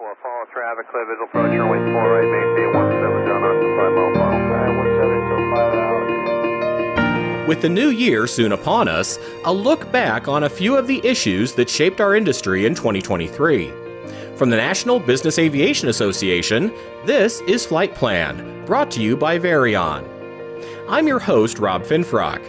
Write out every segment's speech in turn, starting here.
follow traffic, clear visual approach, runway 4 right, maintain 17, John Austin, 5 mile final. 17 till 5 out. With the new year soon upon us, a look back on a few of the issues that shaped our industry in 2023. From the National Business Aviation Association, this is Flight Plan, brought to you by Aviation. I'm your host, Rob Finfrock,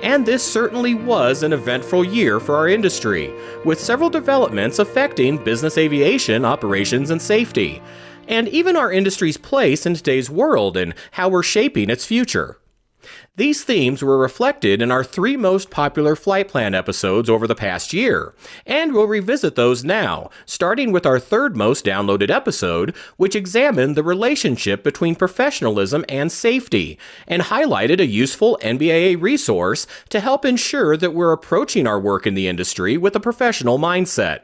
and this certainly was an eventful year for our industry, with several developments affecting business aviation operations and safety, and even our industry's place in today's world and how we're shaping its future. These themes were reflected in our 3 most popular Flight Plan episodes over the past year, and we'll revisit those now, starting with our 3rd most downloaded episode, which examined the relationship between professionalism and safety, and highlighted a useful NBAA resource to help ensure that we're approaching our work in the industry with a professional mindset.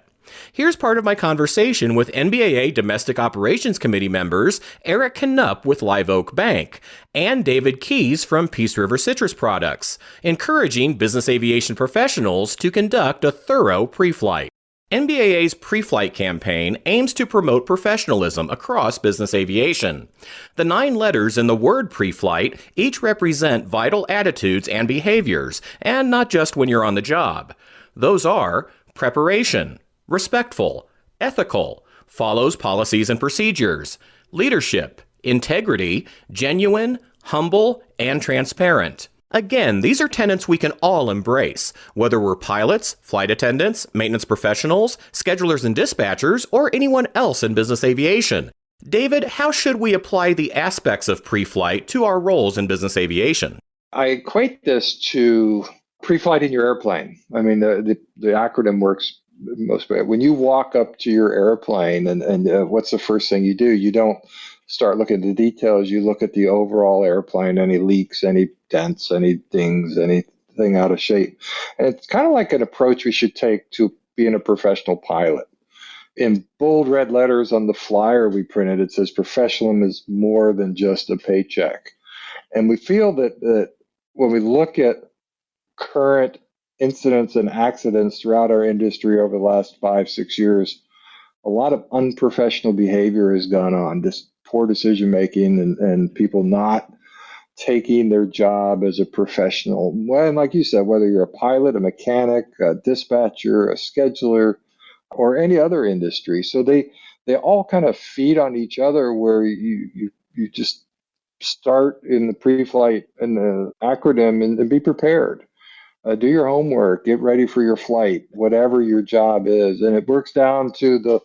Here's part of my conversation with NBAA Domestic Operations Committee members Eric Knupp with Live Oak Bank and David Keys from Peace River Citrus Products, encouraging business aviation professionals to conduct a thorough pre-flight. NBAA's pre-flight campaign aims to promote professionalism across business aviation. The 9 letters in the word pre-flight each represent vital attitudes and behaviors, and not just when you're on the job. Those are preparation, respectful, ethical, follows policies and procedures, leadership, integrity, genuine, humble, and transparent. Again, these are tenets we can all embrace, whether we're pilots, flight attendants, maintenance professionals, schedulers and dispatchers, or anyone else in business aviation. David, how should we apply the aspects of pre-flight to our roles in business aviation? I equate this to pre-flight in your airplane. I mean, the acronym works most way. When you walk up to your airplane and what's the first thing you do? You don't start looking at the details. You look at the overall airplane, any leaks, any dents, any dings, anything out of shape. And it's kind of like an approach we should take to being a professional pilot. In bold red letters on the flyer we printed, it says professionalism is more than just a paycheck. And we feel that when we look at current incidents and accidents throughout our industry over the last 5-6 years, a lot of unprofessional behavior has gone on, this poor decision making and people not taking their job as a professional. Well, and like you said, whether you're a pilot, a mechanic, a dispatcher, a scheduler, or any other industry. So they all kind of feed on each other, where you just start in the pre-flight and the acronym and be prepared. Do your homework, get ready for your flight, whatever your job is. And it works down to the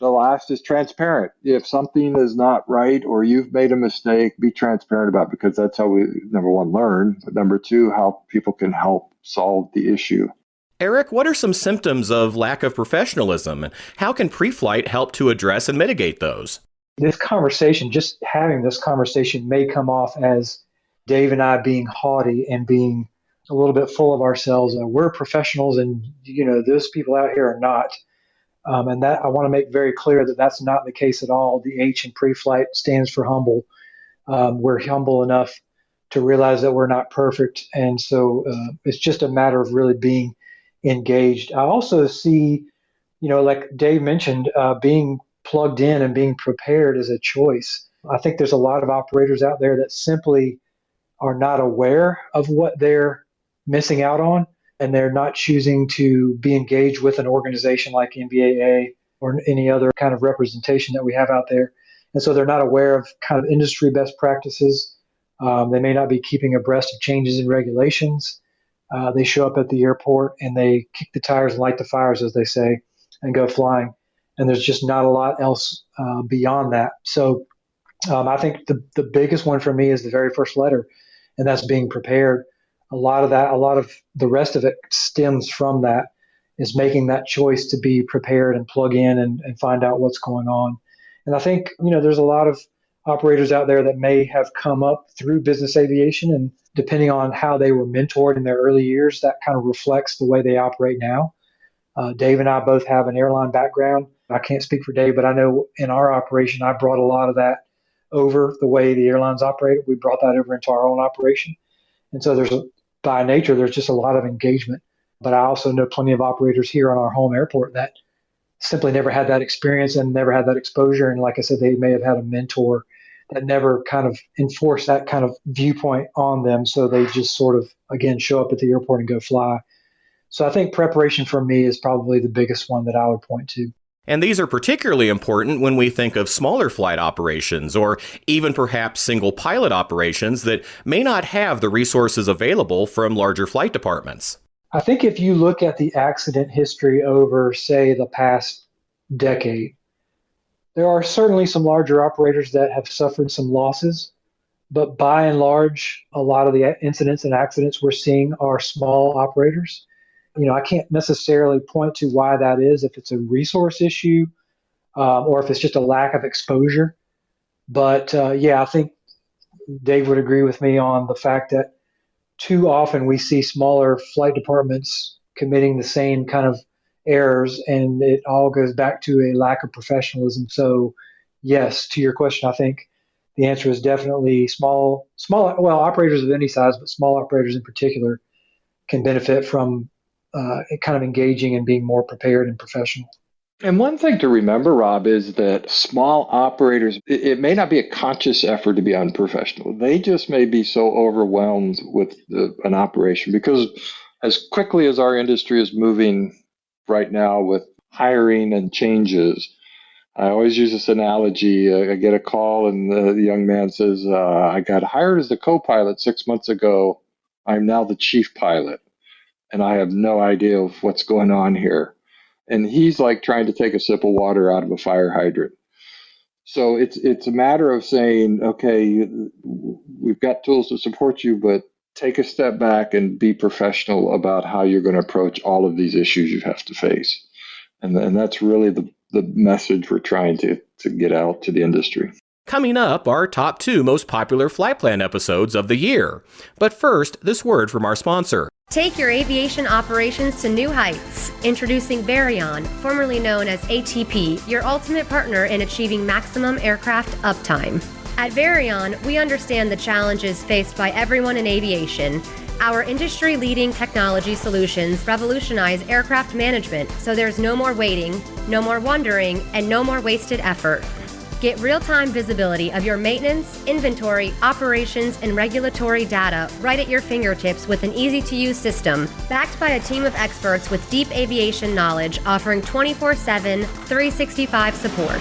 last is transparent. If something is not right or you've made a mistake, be transparent about it, because that's how we, number 1, learn, but number 2, how people can help solve the issue. Eric, what are some symptoms of lack of professionalism, and how can pre-flight help to address and mitigate those? This conversation, just having this conversation, may come off as Dave and I being haughty and being a little bit full of ourselves. We're professionals, and those people out here are not. And that I want to make very clear that that's not the case at all. The H in pre-flight stands for humble. We're humble enough to realize that we're not perfect, and so it's just a matter of really being engaged. I also see, like Dave mentioned, being plugged in and being prepared as a choice. I think there's a lot of operators out there that simply are not aware of what they're missing out on, and they're not choosing to be engaged with an organization like NBAA or any other kind of representation that we have out there. And so they're not aware of kind of industry best practices. They may not be keeping abreast of changes in regulations. They show up at the airport and they kick the tires and light the fires, as they say, and go flying. And there's just not a lot else beyond that. So I think the biggest one for me is the very first letter, and that's being prepared. A lot of the rest of it stems from that, is making that choice to be prepared and plug in and find out what's going on. And I think, there's a lot of operators out there that may have come up through business aviation, and depending on how they were mentored in their early years, that kind of reflects the way they operate now. Dave and I both have an airline background. I can't speak for Dave, but I know in our operation, I brought a lot of that over the way the airlines operate. We brought that over into our own operation. And so by nature, there's just a lot of engagement. But I also know plenty of operators here on our home airport that simply never had that experience and never had that exposure. And like I said, they may have had a mentor that never kind of enforced that kind of viewpoint on them. So they just sort of, again, show up at the airport and go fly. So I think preparation for me is probably the biggest one that I would point to. And these are particularly important when we think of smaller flight operations or even perhaps single pilot operations that may not have the resources available from larger flight departments. I think if you look at the accident history over, say, the past decade, there are certainly some larger operators that have suffered some losses, but by and large, a lot of the incidents and accidents we're seeing are small operators. I can't necessarily point to why that is, if it's a resource issue or if it's just a lack of exposure. But I think Dave would agree with me on the fact that too often we see smaller flight departments committing the same kind of errors, and it all goes back to a lack of professionalism. So, yes, to your question, I think the answer is definitely small, operators of any size, but small operators in particular can benefit from kind of engaging and being more prepared and professional. And one thing to remember, Rob, is that small operators, it may not be a conscious effort to be unprofessional. They just may be so overwhelmed with an operation because as quickly as our industry is moving right now with hiring and changes, I always use this analogy. I get a call and the young man says, I got hired as the co-pilot 6 months ago. I'm now the chief pilot, and I have no idea of what's going on here. And he's like trying to take a sip of water out of a fire hydrant. So it's a matter of saying, okay, we've got tools to support you, but take a step back and be professional about how you're going to approach all of these issues you have to face. And that's really the message we're trying to get out to the industry. Coming up, our top 2 most popular Flight Plan episodes of the year. But first, this word from our sponsor. Take your aviation operations to new heights. Introducing Aviation, formerly known as ATP, your ultimate partner in achieving maximum aircraft uptime. At Aviation, we understand the challenges faced by everyone in aviation. Our industry-leading technology solutions revolutionize aircraft management, so there's no more waiting, no more wondering, and no more wasted effort. Get real-time visibility of your maintenance, inventory, operations, and regulatory data right at your fingertips with an easy-to-use system, backed by a team of experts with deep aviation knowledge offering 24/7, 365 support.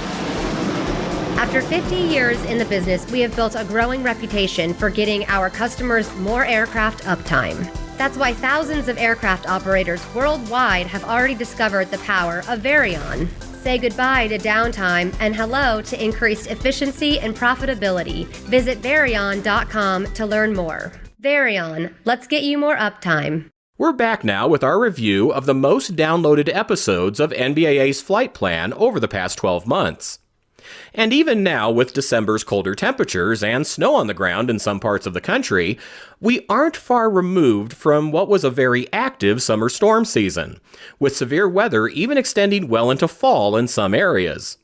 After 50 years in the business, we have built a growing reputation for getting our customers more aircraft uptime. That's why thousands of aircraft operators worldwide have already discovered the power of Aviation. Say goodbye to downtime and hello to increased efficiency and profitability. Visit Varion.com to learn more. Varion, let's get you more uptime. We're back now with our review of the most downloaded episodes of NBAA's Flight Plan over the past 12 months. And even now, with December's colder temperatures and snow on the ground in some parts of the country, we aren't far removed from what was a very active summer storm season, with severe weather even extending well into fall in some areas.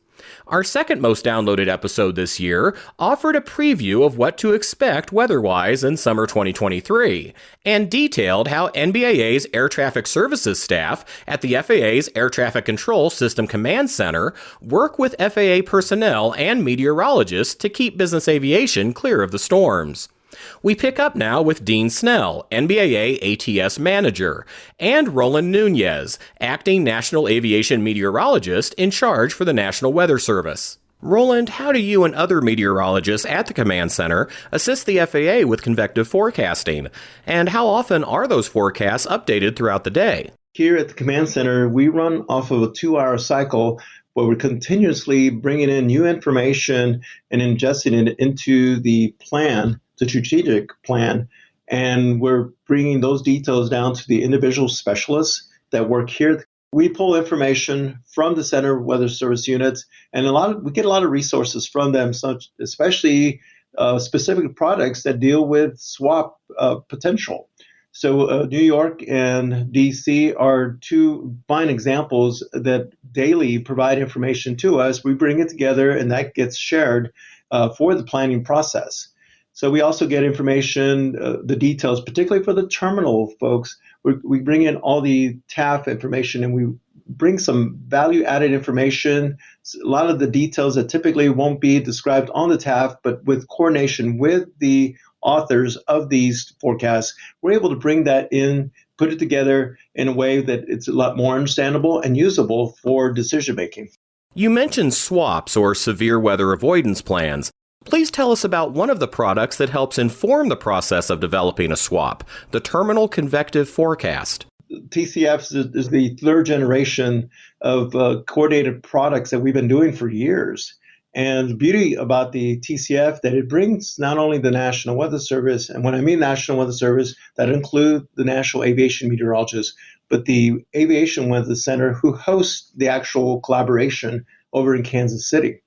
Our second most downloaded episode this year offered a preview of what to expect weather-wise in summer 2023, and detailed how NBAA's Air Traffic Services staff at the FAA's Air Traffic Control System Command Center work with FAA personnel and meteorologists to keep business aviation clear of the storms. We pick up now with Dean Snell, NBAA ATS Manager, and Roland Nunez, Acting National Aviation Meteorologist in charge for the National Weather Service. Roland, how do you and other meteorologists at the Command Center assist the FAA with convective forecasting? And how often are those forecasts updated throughout the day? Here at the Command Center, we run off of a 2-hour cycle where we're continuously bringing in new information and ingesting it into the plan, the strategic plan, and we're bringing those details down to the individual specialists that work here. We pull information from the Center Weather Service units, and we get a lot of resources from them, especially specific products that deal with swap potential. So New York and DC are 2 fine examples that daily provide information to us. We bring it together, and that gets shared for the planning process. So we also get information, the details, particularly for the terminal folks. we bring in all the TAF information, and we bring some value-added information, a lot of the details that typically won't be described on the TAF, but with coordination with the authors of these forecasts, we're able to bring that in, put it together in a way that it's a lot more understandable and usable for decision making. You mentioned SWAPs, or severe weather avoidance plans. Please tell us about one of the products that helps inform the process of developing a SWAP, the Terminal Convective Forecast. TCF is the third generation of coordinated products that we've been doing for years. And the beauty about the TCF that it brings not only the National Weather Service, and when I mean National Weather Service, that includes the National Aviation Meteorologists, but the Aviation Weather Center who hosts the actual collaboration over in Kansas City.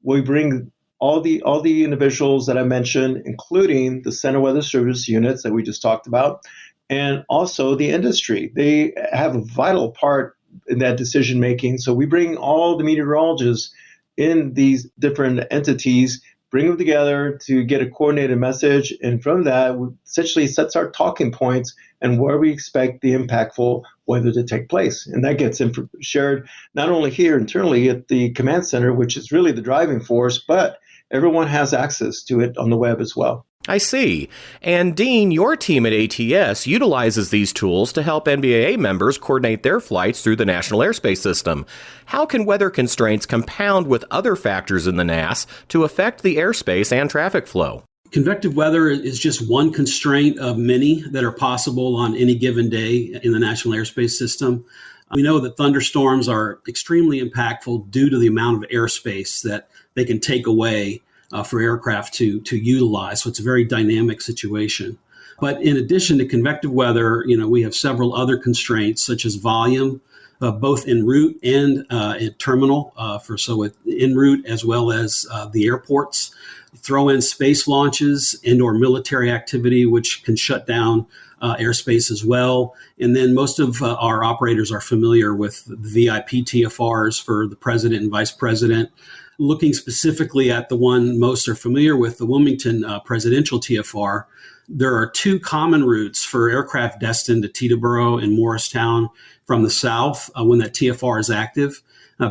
We bring all the individuals that I mentioned, including the Center Weather Service units that we just talked about, and also the industry. They have a vital part in that decision making. So we bring all the meteorologists in these different entities, bring them together to get a coordinated message. And from that, we essentially sets our talking points and where we expect the impactful weather to take place. And that gets shared not only here internally at the command center, which is really the driving force, but everyone has access to it on the web as well. I see. And Dean, your team at ATS utilizes these tools to help NBAA members coordinate their flights through the National Airspace System. How can weather constraints compound with other factors in the NAS to affect the airspace and traffic flow? Convective weather is just one constraint of many that are possible on any given day in the National Airspace System. We know that thunderstorms are extremely impactful due to the amount of airspace that they can take away for aircraft to utilize. So it's a very dynamic situation. But in addition to convective weather, we have several other constraints such as volume, both en route and in terminal, en route as well as the airports. Throw in space launches and or military activity, which can shut down airspace as well. And then most of our operators are familiar with the VIP TFRs for the president and vice president. Looking specifically at the one most are familiar with, the Wilmington presidential TFR, there are two common routes for aircraft destined to Teterboro and Morristown from the south when that TFR is active,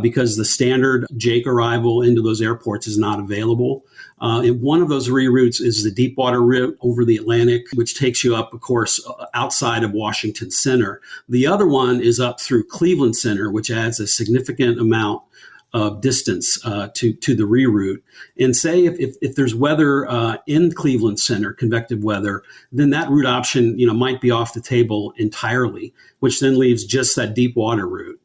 because the standard Jake arrival into those airports is not available. And one of those reroutes is the Deepwater route over the Atlantic, which takes you up, of course, outside of Washington Center. The other one is up through Cleveland Center, which adds a significant amount of distance to the reroute. And say if there's weather in Cleveland Center, convective weather, then that route option might be off the table entirely, which then leaves just that deep water route.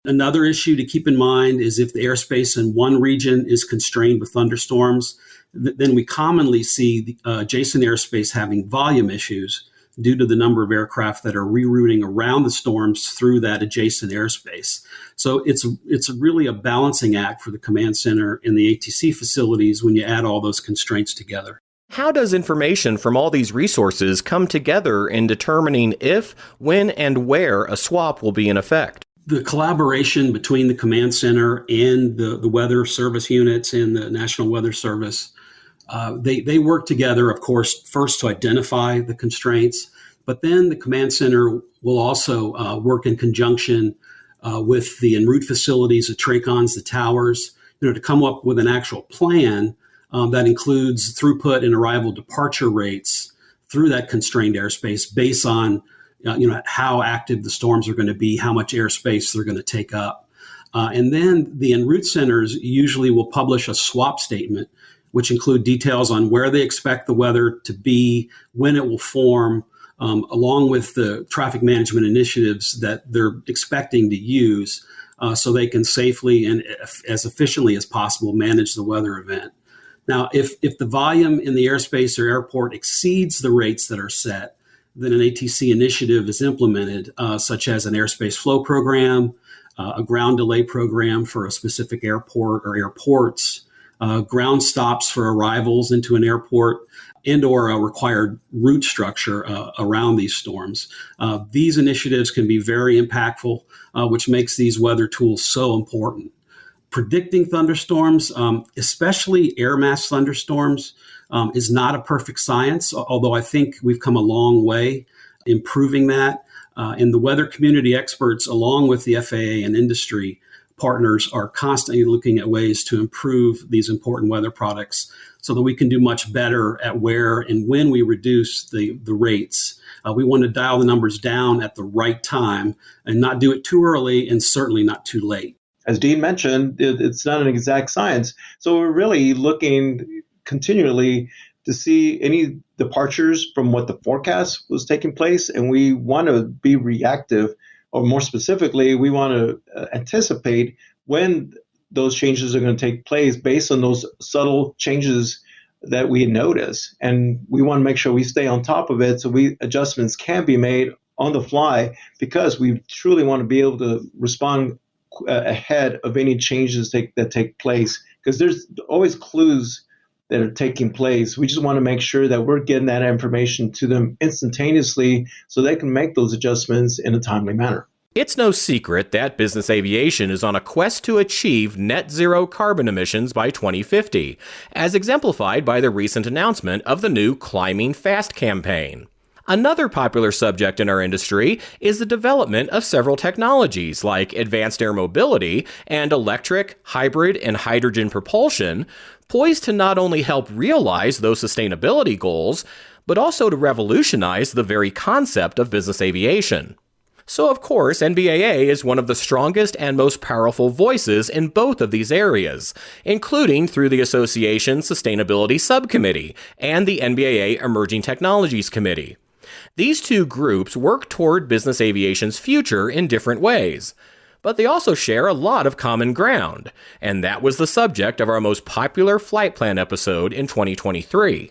Another issue to keep in mind is if the airspace in one region is constrained with thunderstorms, then we commonly see the adjacent airspace having volume issues due to the number of aircraft that are rerouting around the storms through that adjacent airspace. So it's really a balancing act for the command center and the ATC facilities when you add all those constraints together. How does information from all these resources come together in determining if, when, and where a SWAP will be in effect? The collaboration between the command center and the weather service units and the National Weather Service, they work together, of course, first to identify the constraints, but then the command center will also work in conjunction with the en route facilities, the TRACONs, the towers, to come up with an actual plan that includes throughput and arrival departure rates through that constrained airspace based on how active the storms are going to be, how much airspace they're going to take up. And then the en route centers usually will publish a SWAP statement, which include details on where they expect the weather to be, when it will form, along with the traffic management initiatives that they're expecting to use so they can safely and as efficiently as possible manage the weather event. Now, if the volume in the airspace or airport exceeds the rates that are set, then an ATC initiative is implemented, such as an airspace flow program, a ground delay program for a specific airport or airports, ground stops for arrivals into an airport, and or a required route structure around these storms. These initiatives can be very impactful, which makes these weather tools so important. Predicting thunderstorms, especially air mass thunderstorms, is not a perfect science, although I think we've come a long way improving that. And the weather community experts, along with the FAA and industry partners, are constantly looking at ways to improve these important weather products so that we can do much better at where and when we reduce the rates. We want to dial the numbers down at the right time and not do it too early and certainly not too late. As Dean mentioned, it's not an exact science. So we're really looking continually to see any departures from what the forecast was taking place. And we want to be reactive, or more specifically, we want to anticipate when those changes are going to take place based on those subtle changes that we notice. And we want to make sure we stay on top of it so adjustments can be made on the fly, because we truly want to be able to respond ahead of any changes that take place, because there's always clues that are taking place. We just want to make sure that we're getting that information to them instantaneously so they can make those adjustments in a timely manner. It's no secret that business aviation is on a quest to achieve net zero carbon emissions by 2050, as exemplified by the recent announcement of the new Climbing Fast campaign. Another popular subject in our industry is the development of several technologies like advanced air mobility and electric, hybrid, and hydrogen propulsion, poised to not only help realize those sustainability goals, but also to revolutionize the very concept of business aviation. So, of course, NBAA is one of the strongest and most powerful voices in both of these areas, including through the association's Sustainability Subcommittee and the NBAA Emerging Technologies Committee. These two groups work toward business aviation's future in different ways, but they also share a lot of common ground, and that was the subject of our most popular flight plan episode in 2023.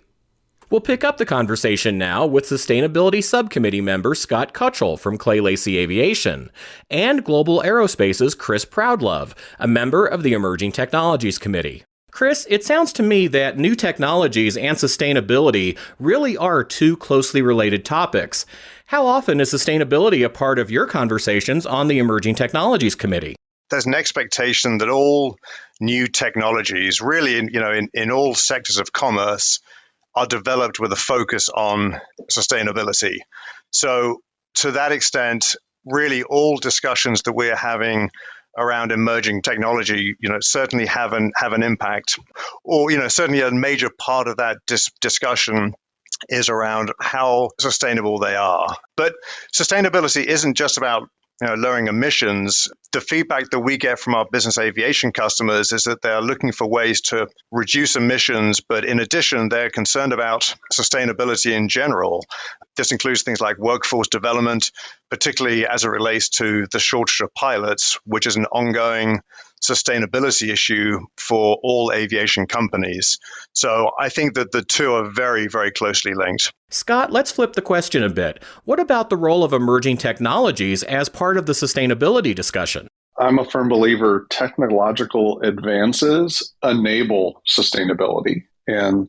We'll pick up the conversation now with Sustainability Subcommittee member Scott Cutchell from Clay Lacy Aviation and Global Aerospace's Chris Proudlove, a member of the Emerging Technologies Committee. Chris, it sounds to me that new technologies and sustainability really are two closely related topics. How often is sustainability a part of your conversations on the Emerging Technologies Committee? There's an expectation that all new technologies, really in all sectors of commerce, are developed with a focus on sustainability. So to that extent, really all discussions that we're having around emerging technology, certainly have an impact, or certainly a major part of that discussion is around how sustainable they are. But sustainability isn't just about lowering emissions. The feedback that we get from our business aviation customers is that they're looking for ways to reduce emissions, but in addition, they're concerned about sustainability in general. This includes things like workforce development, particularly as it relates to the shortage of pilots, which is an ongoing sustainability issue for all aviation companies. So I think that the two are very, very closely linked. Scott, let's flip the question a bit. What about the role of emerging technologies as part of the sustainability discussion? I'm a firm believer technological advances enable sustainability. And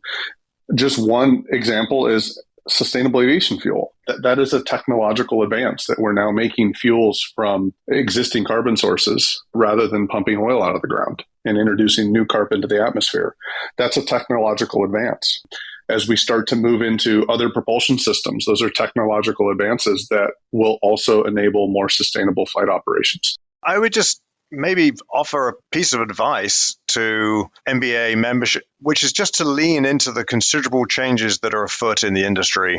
just one example is sustainable aviation fuel. That is a technological advance that we're now making fuels from existing carbon sources rather than pumping oil out of the ground and introducing new carbon to the atmosphere. That's a technological advance. As we start to move into other propulsion systems, those are technological advances that will also enable more sustainable flight operations. I would just maybe offer a piece of advice to NBAA membership, which is just to lean into the considerable changes that are afoot in the industry.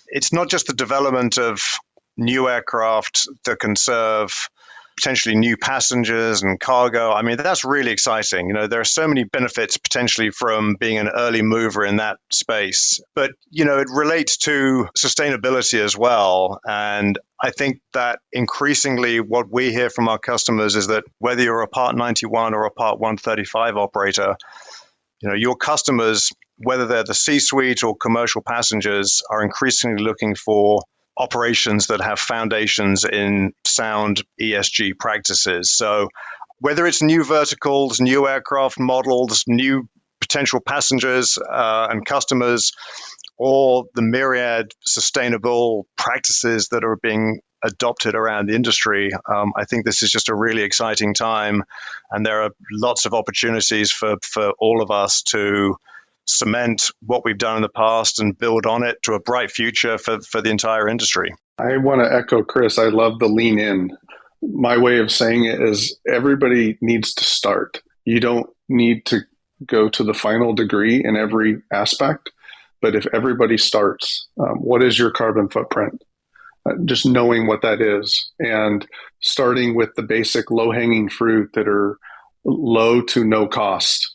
It's not just the development of new aircraft that can serve potentially new passengers and cargo. I mean, that's really exciting. There are so many benefits potentially from being an early mover in that space. But, it relates to sustainability as well. And I think that increasingly what we hear from our customers is that whether you're a Part 91 or a Part 135 operator, your customers, whether they're the C-suite or commercial passengers, are increasingly looking for operations that have foundations in sound ESG practices. So whether it's new verticals, new aircraft models, new potential passengers and customers, or the myriad sustainable practices that are being adopted around the industry, I think this is just a really exciting time. And there are lots of opportunities for all of us to cement what we've done in the past and build on it to a bright future for the entire industry. I want to echo Chris. I love the lean in. My way of saying it is everybody needs to start. You don't need to go to the final degree in every aspect, but if everybody starts, what is your carbon footprint? Just knowing what that is and starting with the basic low-hanging fruit that are low to no cost.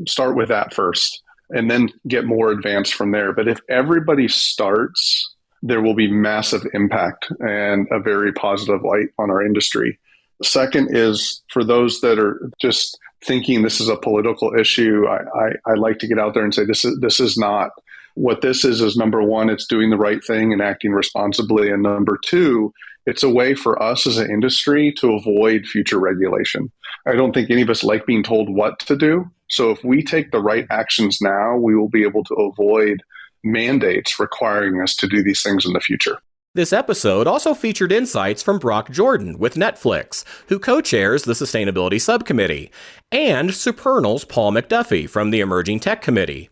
Start with that first and then get more advanced from there. But if everybody starts, there will be massive impact and a very positive light on our industry. Second is for those that are just thinking this is a political issue, I like to get out there and say this is not. What this is number one, it's doing the right thing and acting responsibly. And number two, it's a way for us as an industry to avoid future regulation. I don't think any of us like being told what to do. So if we take the right actions now, we will be able to avoid mandates requiring us to do these things in the future. This episode also featured insights from Brock Jordan with Netflix, who co-chairs the Sustainability Subcommittee, and Supernal's Paul McDuffie from the Emerging Tech Committee.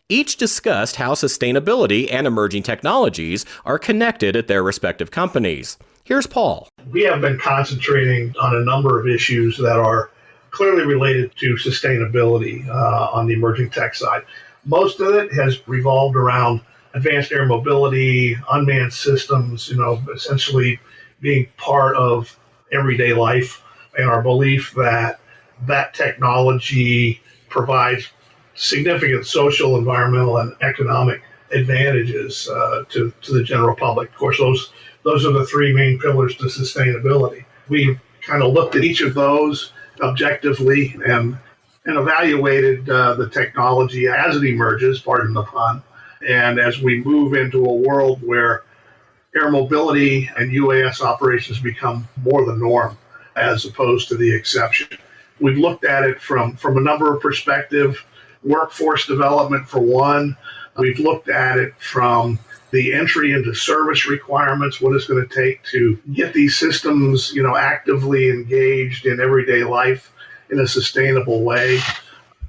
Each discussed how sustainability and emerging technologies are connected at their respective companies. Here's Paul. We have been concentrating on a number of issues that are clearly related to sustainability on the emerging tech side. Most of it has revolved around advanced air mobility, unmanned systems, essentially being part of everyday life, and our belief that that technology provides significant social, environmental, and economic advantages to the general public. Of course, those are the three main pillars to sustainability. We've kind of looked at each of those objectively and evaluated the technology as it emerges, pardon the pun, and as we move into a world where air mobility and UAS operations become more the norm as opposed to the exception. We've looked at it from a number of perspectives. Workforce development, for one. We've looked at it from the entry into service requirements, what it's going to take to get these systems, actively engaged in everyday life in a sustainable way.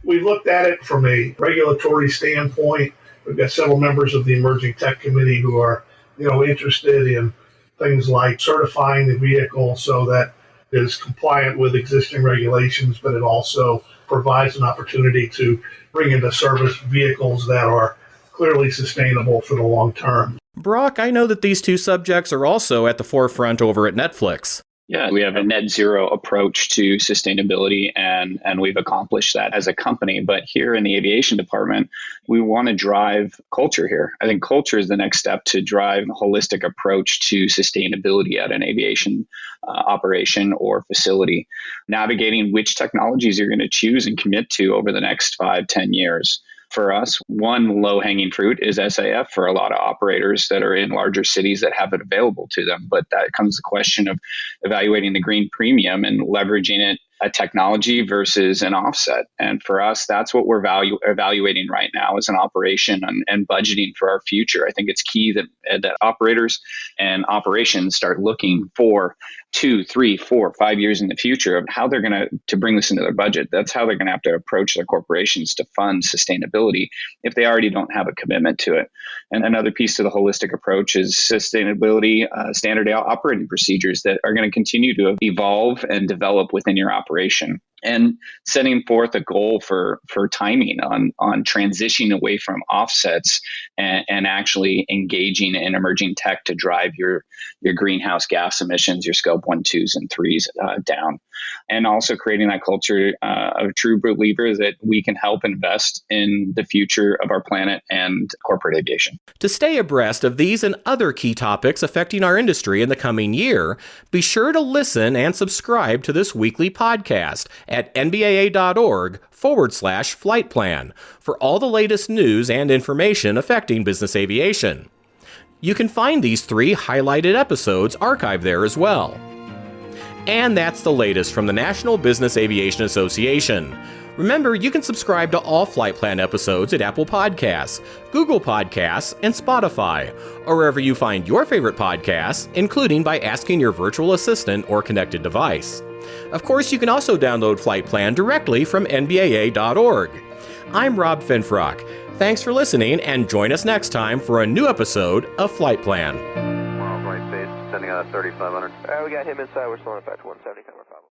We've looked at it from a regulatory standpoint. We've got several members of the Emerging Tech Committee who are, interested in things like certifying the vehicle so that it is compliant with existing regulations, but it also provides an opportunity to bring into service vehicles that are clearly sustainable for the long term. Brock, I know that these two subjects are also at the forefront over at Netflix. Yeah, we have a net zero approach to sustainability, and we've accomplished that as a company. But here in the aviation department, we want to drive culture here. I think culture is the next step to drive a holistic approach to sustainability at an aviation operation or facility, navigating which technologies you're going to choose and commit to over the next 5-10 years. For us, one low-hanging fruit is SAF for a lot of operators that are in larger cities that have it available to them. But that comes the question of evaluating the green premium and leveraging it, a technology versus an offset. And for us, that's what we're evaluating right now as an operation and budgeting for our future. I think it's key that operators and operations start looking for 2, 3, 4, 5 years in the future of how they're going to bring this into their budget. That's how they're going to have to approach their corporations to fund sustainability if they already don't have a commitment to it. And another piece to the holistic approach is sustainability standard operating procedures that are going to continue to evolve and develop within your operation. And setting forth a goal for timing on transitioning away from offsets and actually engaging in emerging tech to drive your greenhouse gas emissions, your scope 1, 2s, and 3s down. And also creating that culture of true believers that we can help invest in the future of our planet and corporate aviation. To stay abreast of these and other key topics affecting our industry in the coming year, be sure to listen and subscribe to this weekly podcast at nbaa.org/flight plan for all the latest news and information affecting business aviation. You can find these 3 highlighted episodes archived there as well. And that's the latest from the National Business Aviation Association. Remember, you can subscribe to all Flight Plan episodes at Apple Podcasts, Google Podcasts, and Spotify, or wherever you find your favorite podcasts, including by asking your virtual assistant or connected device. Of course, you can also download Flight Plan directly from NBAA.org. I'm Rob Finfrock. Thanks for listening, and join us next time for a new episode of Flight Plan. Miles right base, sending out a 3500. We got him inside. We're still on 170.